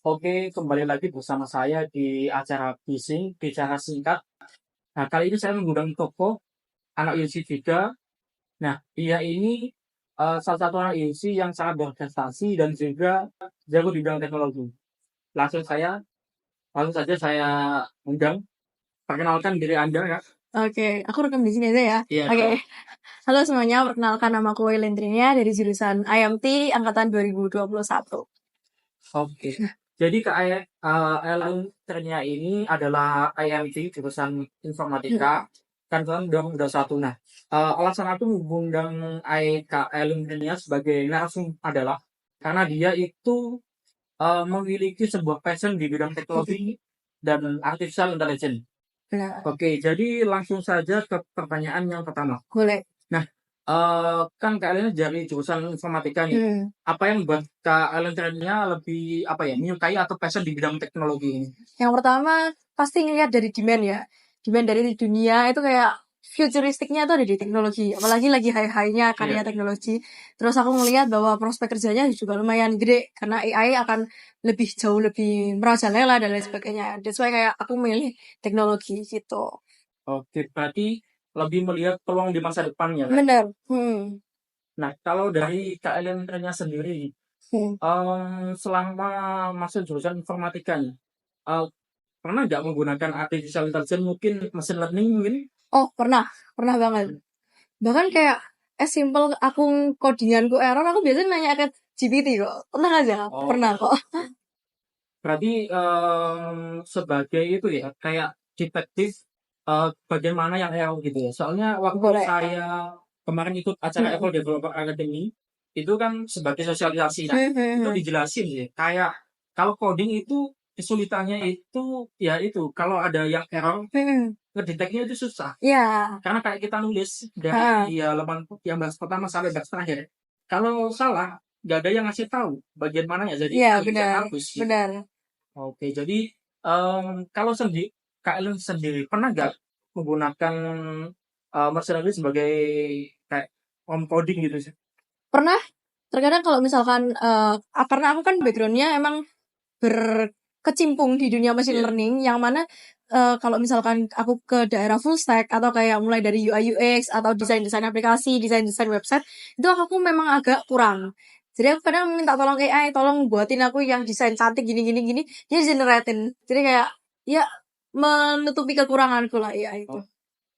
Oke, kembali lagi bersama saya di acara Bising, bicara singkat. Nah, kali ini saya mengundang tokoh anak IUC 3. Nah, dia ini salah satu anak IUC yang sangat berprestasi dan juga jago di bidang teknologi. Langsung saya, langsung saja saya undang. Perkenalkan diri Anda ya. Oke, aku rekam di sini aja ya. Iya, Oke, halo semuanya, perkenalkan nama aku Waylendrinia dari jurusan IMT angkatan 2021. Oke. Jadi Ellen ini adalah IMT jurusan informatika kan udah satu. Nah, alasan aku mengundang Ellen sebagai narsum adalah karena dia itu memiliki sebuah passion di bidang teknologi dan artificial intelligence. Benar, Oke, jadi langsung saja ke pertanyaan yang pertama. boleh. Nah, kan Kak Ellen dari jurusan informatika nih. Hmm. Apa yang buat Kak Ellen lebih apa ya, menyukai atau passion di bidang teknologi ini? Yang pertama, pasti ngeliat dari demand ya. Demand dari dunia itu kayak futuristiknya itu ada di teknologi. Apalagi lagi high-high-nya karya Iya. teknologi. Terus aku ngeliat bahwa prospek kerjanya juga lumayan gede. Karena AI akan jauh lebih merajalela dan lain sebagainya. That's why kayak aku milih teknologi gitu. Oke, berarti lebih melihat peluang di masa depannya, Kak. Bener. Nah, kalau dari Kak Ellen sendiri, Hmm. selama masuk jurusan informatika nih, eee, pernah nggak menggunakan artificial intelligence, mungkin machine learning mungkin? Oh, pernah banget. Bahkan kayak simple aku codinganku error, aku biasanya nanya ke GPT kok. Tenang aja, Oh. pernah kok. Berarti sebagai itu ya, kayak detektif bagian mana yang error gitu ya. Soalnya waktu Boleh. saya kemarin ikut acara Apple Developer Academy, itu kan sebagai sosialisasi. Nah, itu dijelasin sih, kayak kalau coding itu kesulitannya itu ya itu, kalau ada yang error, ngedeteknya itu susah. Ya, Karena kayak kita nulis dari halaman yang baris pertama sampai baris terakhir. Kalau salah, nggak ada yang ngasih tahu bagian mananya, jadi iya bisa benar, hapus gitu. benar. Oke, jadi kalau Kak Ellen sendiri pernah nggak menggunakan machine learning sebagai kayak coding gitu sih? Pernah, terkadang kalau misalkan, karena aku kan backgroundnya emang berkecimpung di dunia machine Iya. learning, yang mana kalau misalkan aku ke daerah full stack atau kayak mulai dari UI UX atau desain-desain aplikasi, desain-desain website, itu aku memang agak kurang. Jadi aku kadang minta tolong AI, tolong buatin aku yang desain cantik gini gini gini, dia generatein. Jadi kayak ya menutupi kekuranganku lah AI itu. Oh,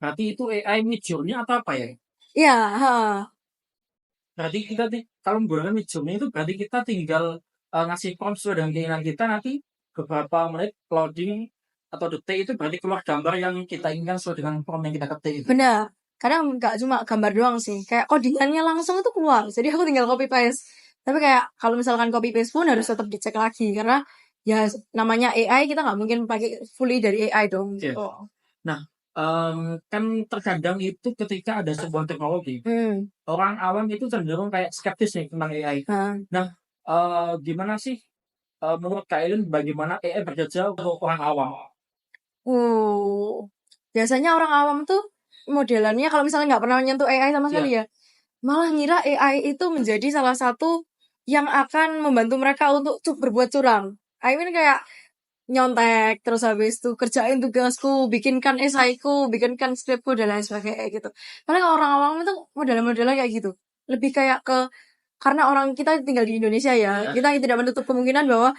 berarti itu AI Midjourney atau apa ya? Iya, heeh. Berarti kita kalau menggunakan Midjourney itu berarti kita tinggal ngasih prompt sesuai dengan keinginan kita, nanti beberapa menit loading atau detik itu berarti keluar gambar yang kita inginkan sesuai dengan prompt yang kita ketik itu. Benar. Kadang nggak cuma gambar doang sih, kayak codingannya langsung itu keluar. Jadi aku tinggal copy paste. Tapi kayak kalau misalkan copy paste pun harus tetap dicek lagi karena ya namanya AI kita nggak mungkin pakai fully dari AI dong Iya. gitu. Nah, kan terkadang itu ketika ada sebuah teknologi, Hmm. orang awam itu cenderung kayak skeptis nih tentang AI. Nah, Nah, gimana sih menurut Kak Elin bagaimana AI berjasa untuk orang awam? uh, biasanya orang awam tuh modelannya kalau misalnya nggak pernah nyentuh AI sama sekali Ya, ya, malah ngira AI itu menjadi salah satu yang akan membantu mereka untuk berbuat curang. I mean kayak nyontek, terus habis itu kerjain tugasku, bikinkan esaiku, bikinkan skripku, dan lain sebagainya gitu. Paling orang awam itu model-modelnya kayak gitu. Lebih kayak karena orang kita tinggal di Indonesia ya, kita tidak menutup kemungkinan bahwa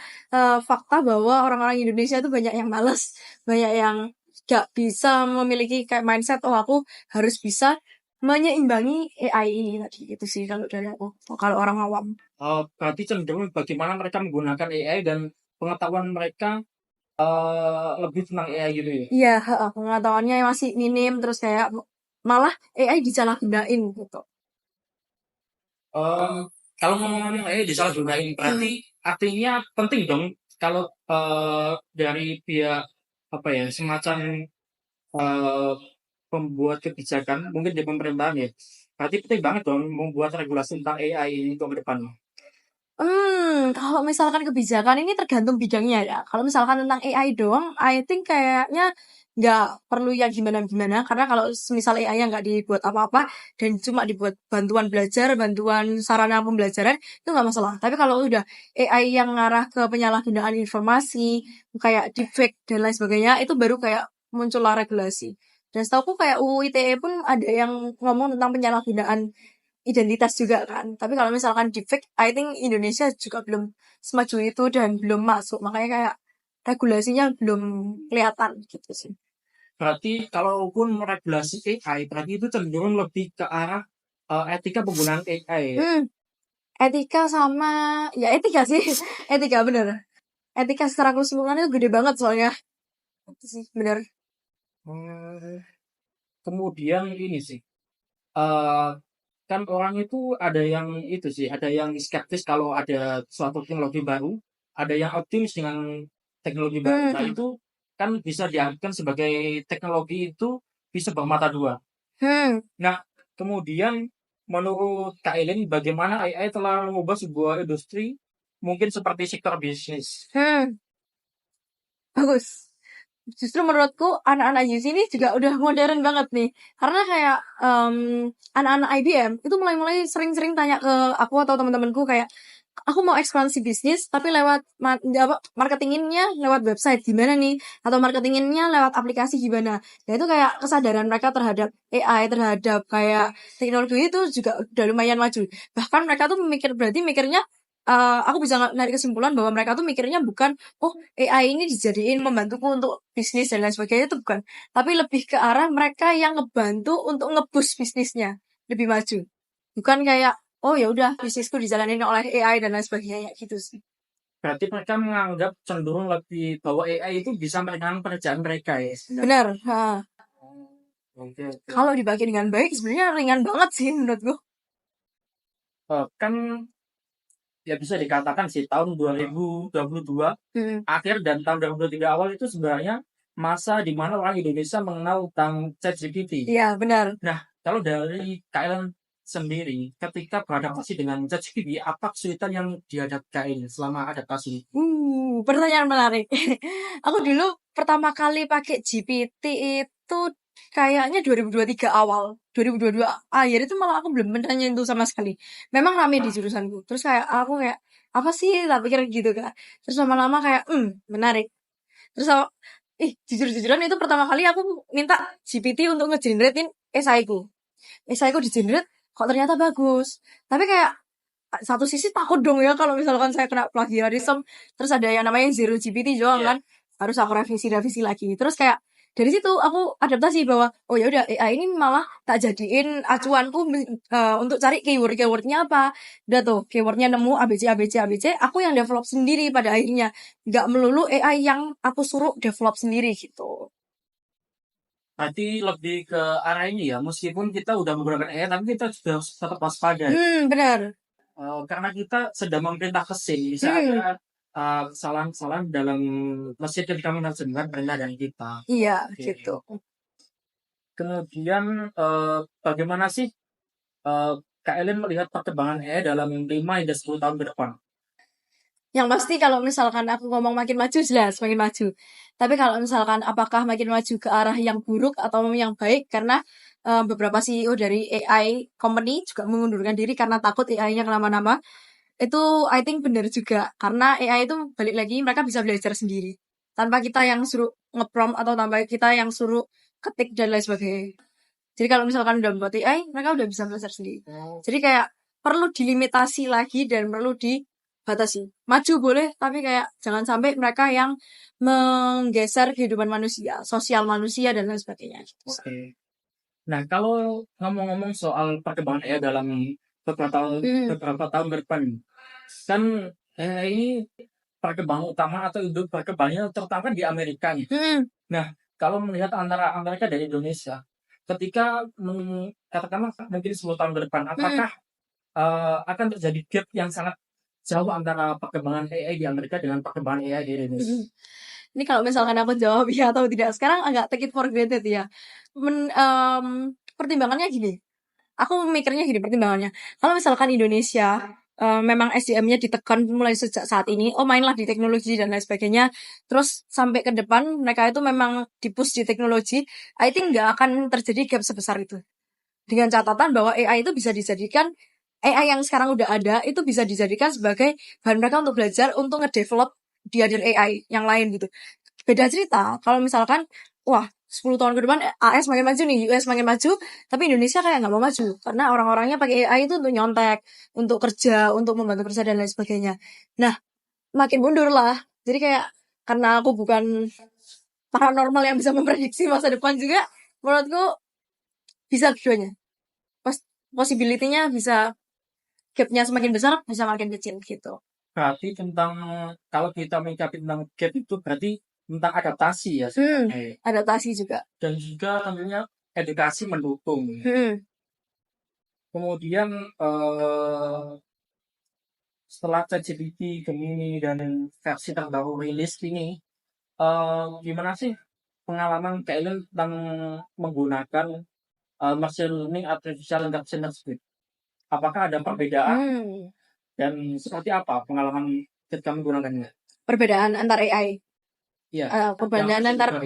fakta bahwa orang-orang Indonesia itu banyak yang malas, banyak yang gak bisa memiliki kayak mindset, oh aku harus bisa menyeimbangi AI ini tadi. Itu sih kalau dari aku, kalau orang awam. berarti cenderung bagaimana mereka menggunakan AI dan pengetahuan mereka lebih tentang AI gitu ya. Iya, heeh, pengetahuannya masih minim, terus kayak malah AI disalahgunain gitu. Em, kalau ngomongin AI disalahgunain, berarti artinya penting dong kalau dari pihak apa ya, semacam eh, pembuat kebijakan mungkin di pemerintahan ya. Berarti penting banget dong membuat regulasi tentang AI ini untuk ke depan. Kalau misalkan kebijakan ini tergantung bidangnya ya. Kalau misalkan tentang AI doang, I think kayaknya nggak perlu yang gimana-gimana, karena kalau misal AI-nya nggak dibuat apa-apa dan cuma dibuat bantuan belajar, bantuan sarana pembelajaran, itu nggak masalah. Tapi kalau udah AI yang ngarah ke penyalahgunaan informasi, kayak deepfake dan lain sebagainya, itu baru kayak muncullah regulasi. Dan setauku kayak UU ITE pun ada yang ngomong tentang penyalahgunaan identitas juga kan. Tapi kalau misalkan deepfake, I think Indonesia juga belum semaju itu dan belum masuk. Makanya kayak regulasinya belum kelihatan gitu sih. Berarti kalaupun meregulasi AI, berarti itu cenderung lebih ke arah etika penggunaan AI ya. Hmm, etika sama ya etika sih. Etika bener. Etika secara keseluruhan itu gede banget soalnya. Itu sih bener. Hmm, Kemudian ini sih, eh kan orang itu ada yang itu sih, ada yang skeptis kalau ada suatu teknologi baru, ada yang optimis dengan teknologi baru. Nah Hmm, itu kan bisa diartikan sebagai teknologi itu bisa bermata dua. hmm, Nah kemudian menurut Kak Elin, bagaimana AI telah mengubah sebuah industri mungkin seperti sektor bisnis? hmm. Bagus. Justru menurutku anak-anak di sini juga udah modern banget nih. Karena kayak anak-anak IBM itu mulai-mulai sering-sering tanya ke aku atau teman-temanku kayak aku mau ekspansi bisnis tapi lewat marketinginnya lewat website gimana nih atau marketinginnya lewat aplikasi gimana. Dan itu kayak kesadaran mereka terhadap AI, terhadap kayak teknologi itu juga udah lumayan maju. Bahkan mereka tuh mikirnya aku bisa narik kesimpulan bahwa mereka tuh mikirnya bukan oh AI ini dijadiin membantuku untuk bisnis dan lain sebagainya, itu bukan. Tapi lebih ke arah mereka yang ngebantu untuk nge-boost bisnisnya lebih maju. Bukan kayak oh ya udah bisnisku dijalanin oleh AI dan lain sebagainya gitu sih. Berarti mereka menganggap cenderung lebih bahwa AI itu bisa meringankan pekerjaan mereka ya. Benar. Ha. Oke, oke. Kalau dipakai dengan baik sebenarnya ringan banget sih menurutku. Kan ya bisa dikatakan sih tahun 2022 Hmm. akhir dan tahun 2023 awal itu sebenarnya masa di mana orang Indonesia mengenal tentang ChatGPT. Iya, benar. Nah, kalau dari Kailan sendiri, ketika beradaptasi dengan ChatGPT, apa kesulitan yang dihadapi Kailan selama adaptasi? Pertanyaan menarik. Aku dulu pertama kali pakai GPT itu kayaknya 2023 awal. 2022 akhir itu malah aku belum pernah nyentuh sama sekali. Memang rame di jurusanku. Terus kayak aku kayak apa sih tak pikir gitu kan. Terus lama-lama kayak menarik. Terus aku, jujur-jujuran itu pertama kali aku minta GPT untuk ngegeneratein esaiku. Esaiku di-generate kok ternyata bagus. Tapi kayak satu sisi takut dong ya kalau misalkan saya kena plagiarism, terus ada yang namanya zero GPT juga Iya. kan, harus aku revisi lagi. Terus kayak dari situ aku adaptasi bahwa oh ya udah AI ini malah tak jadiin acuanku untuk cari keywordnya apa. Udah tuh keywordnya nemu ABC, aku yang develop sendiri pada akhirnya, nggak melulu AI yang aku suruh develop sendiri gitu. Berarti lebih ke arah ini ya, meskipun kita udah menggunakan AI, tapi kita sudah tetap waspada. Benar. Karena kita sedang memerintah mesin, bisa Hmm, ada kesalahan-kesalahan dalam mesin ketika menerjemahkan perintah dari kita. iya Oke. gitu. Kemudian bagaimana sih eh, Kak Elin melihat perkembangan AI dalam 5 hingga 10 tahun ke depan? Yang pasti kalau misalkan aku ngomong makin maju, jelas makin maju. Tapi kalau misalkan apakah makin maju ke arah yang buruk atau yang baik, karena beberapa CEO dari AI company juga mengundurkan diri karena takut AI-nya kenapa-napa. Itu I think benar juga. Karena AI itu balik lagi mereka bisa belajar sendiri. Tanpa kita yang suruh nge-prompt atau tanpa kita yang suruh ketik dan lain sebagainya. Jadi kalau misalkan udah membuat AI, mereka udah bisa belajar sendiri. Jadi kayak perlu dilimitasi lagi dan perlu dibatasi. Maju boleh, tapi kayak jangan sampai mereka yang menggeser kehidupan manusia, sosial manusia dan lain sebagainya. Oke. Nah, kalau ngomong-ngomong soal perkembangan AI dalam Hmm. beberapa tahun ke depan, kan AI ini perkembangan utama atau induk perkembangannya terutama di Amerika nih. Hmm. Nah, kalau melihat antara Amerika dan Indonesia, ketika katakanlah mungkin 10 tahun ke depan, Hmm. apakah akan terjadi gap yang sangat jauh antara perkembangan AI di Amerika dengan perkembangan AI di Indonesia? Hmm. Ini kalau misalkan aku jawab ya atau tidak sekarang agak take it for granted ya. Pertimbangannya gini. Aku mikirnya gini pertimbangannya. Kalau misalkan Indonesia memang SDM-nya ditekan mulai sejak saat ini, oh mainlah di teknologi dan lain sebagainya, terus sampai ke depan mereka itu memang di-push di teknologi, I think nggak akan terjadi gap sebesar itu. Dengan catatan bahwa AI itu bisa dijadikan, AI yang sekarang udah ada itu bisa dijadikan sebagai bahan mereka untuk belajar untuk ngedevelop di other AI yang lain gitu. Beda cerita kalau misalkan wah 10 tahun ke depan AS makin maju nih, US makin maju, tapi Indonesia kayak nggak mau maju karena orang-orangnya pakai AI itu untuk nyontek, untuk kerja, untuk membantu kerja dan lain sebagainya. Nah, makin mundur lah. Jadi kayak karena aku bukan paranormal yang bisa memprediksi masa depan juga, menurutku bisa keduanya. Possibility-nya bisa gap-nya semakin besar, bisa makin kecil gitu. Berarti tentang kalau kita menyikapi tentang gap itu berarti tentang adaptasi ya. Adaptasi juga. Dan juga tentunya edukasi mendukung. Kemudian setelah ChatGPT, Gemini dan versi terbaru rilis ini, gimana sih pengalaman kalian tentang menggunakan machine learning artificial intelligence tersebut? Apakah ada perbedaan dan seperti apa pengalaman ketika menggunakannya? Perbedaan antar AI. Iya. Perbedaan antar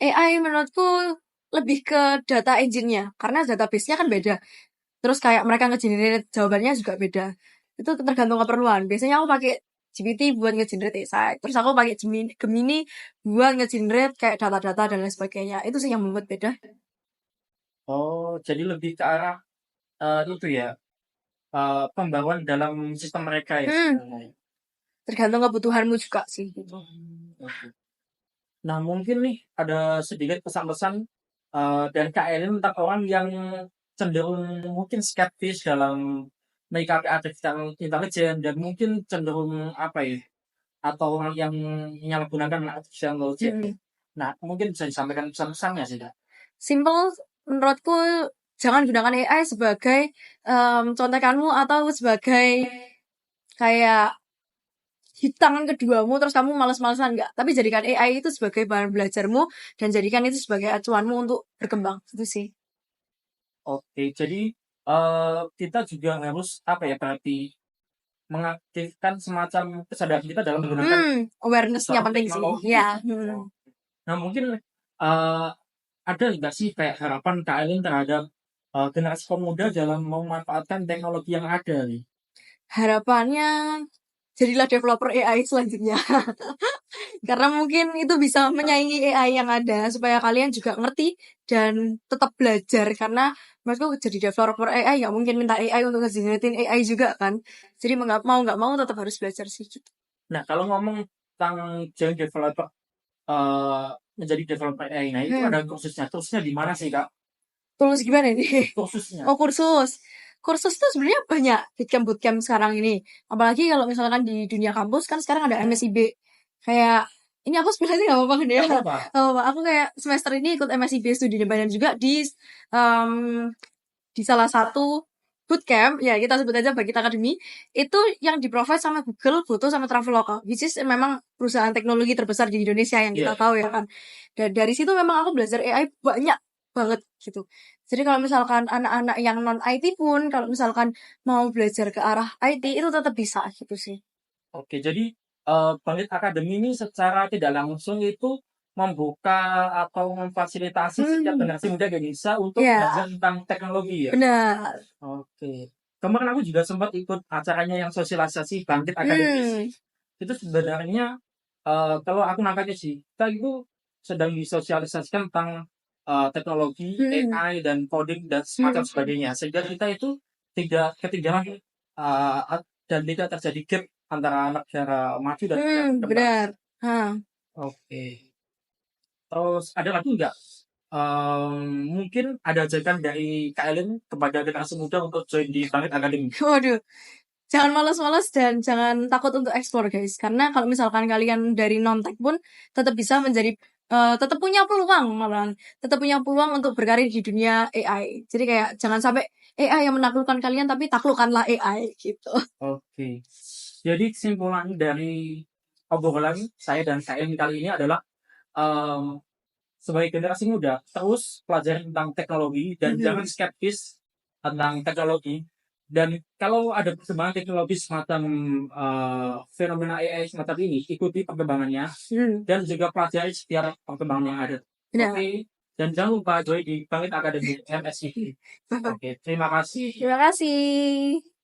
AI menurutku lebih ke data engine-nya karena database-nya kan beda. Terus kayak mereka nge-generate jawabannya juga beda. Itu tergantung keperluan. Biasanya aku pakai GPT buat nge-generate esai. Terus aku pakai Gemini buat nge-generate kayak data-data dan lain sebagainya. Itu sih yang membuat beda. Oh, jadi lebih ke arah itu ya, pembaruan dalam sistem mereka ya. Tergantung kebutuhanmu juga sih. Gitu. Nah, mungkin nih ada sedikit pesan-pesan dari Kak Elin tentang orang yang cenderung mungkin skeptis dalam menyikapi artificial intelligence dan mungkin cenderung apa ya, atau orang yang menyalahgunakan artificial intelligence. Nah, mungkin bisa disampaikan pesan-pesannya sih, Kak. Simple, menurutku jangan gunakan AI sebagai contekanmu atau sebagai kayak hitangan keduamu terus kamu malas-malasan enggak. Tapi jadikan AI itu sebagai bahan belajarmu dan jadikan itu sebagai acuanmu untuk berkembang. Itu sih. Oke, jadi kita juga harus apa ya, berarti mengaktifkan semacam kesadaran kita dalam menggunakan awareness-nya penting sih. Ya. Nah, mungkin ada nggak sih kayak harapan Kak Elin terhadap generasi pemuda dalam memanfaatkan teknologi yang ada nih? Harapannya jadilah developer AI selanjutnya. Karena mungkin itu bisa menyaingi AI yang ada supaya kalian juga ngerti dan tetap belajar karena menurutku jadi developer AI nggak mungkin minta AI untuk nge-generatein AI juga kan. Jadi nggak mau tetap harus belajar sih gitu. Nah, kalau ngomong tentang jadi developer menjadi developer AI, nah itu ada kursusnya. Kursusnya di mana sih, Kak? Kursus gimana nih? Kursusnya. Oh, kursus. Kursus tuh sebenarnya banyak bootcamp sekarang ini. Apalagi kalau misalkan di dunia kampus kan sekarang ada MSIB. Kayak ini aku sebenarnya nggak apa-apa kan ya. Aku kayak semester ini ikut MSIB studi dan juga di salah satu bootcamp, ya kita sebut aja Bangkit Academy, itu yang di-provide sama Google, Foto sama Traveloka, which is memang perusahaan teknologi terbesar di Indonesia yang kita tahu ya kan. Dan dari situ memang aku belajar AI banyak banget gitu. Jadi kalau misalkan anak-anak yang non IT pun, kalau misalkan mau belajar ke arah IT itu tetap bisa gitu sih. Oke, jadi Bangkit Academy ini secara tidak langsung itu membuka atau memfasilitasi setiap generasi muda Indonesia untuk belajar tentang teknologi ya. Benar. Oke. Kemarin aku juga sempat ikut acaranya yang sosialisasi Bangkit Academy. Itu sebenarnya kalau aku nangkapnya sih, kita itu sedang disosialisasikan tentang teknologi, AI dan coding dan semacam sebagainya. Sehingga kita itu tidak ketinggalan dan tidak terjadi gap antara negara maju dan negara berkembang. Benar. Oke. Terus ada lagi nggak? Mungkin ada ajakan dari Kak Elin kepada generasi muda untuk join di Bangkit Academy. Waduh, jangan malas-malas dan jangan takut untuk explore guys. Karena kalau misalkan kalian dari non-tech pun tetap bisa menjadi tetap punya peluang malahan. Tetap punya peluang untuk berkarir di dunia AI. Jadi kayak jangan sampai AI yang menaklukkan kalian tapi taklukkanlah AI gitu. Oke. Jadi kesimpulan dari obrolan saya dan Kak kali ini adalah sebagai generasi muda terus pelajari tentang teknologi dan jangan skeptis tentang teknologi Dan kalau ada perkembangan teknologi semacam fenomena AI semacam ini, ikuti perkembangannya dan juga pelajari setiap perkembangan yang ada. Nah, Oke. Dan jangan lupa join di Bangkit Academy MSCT. Oke, terima kasih. terima kasih.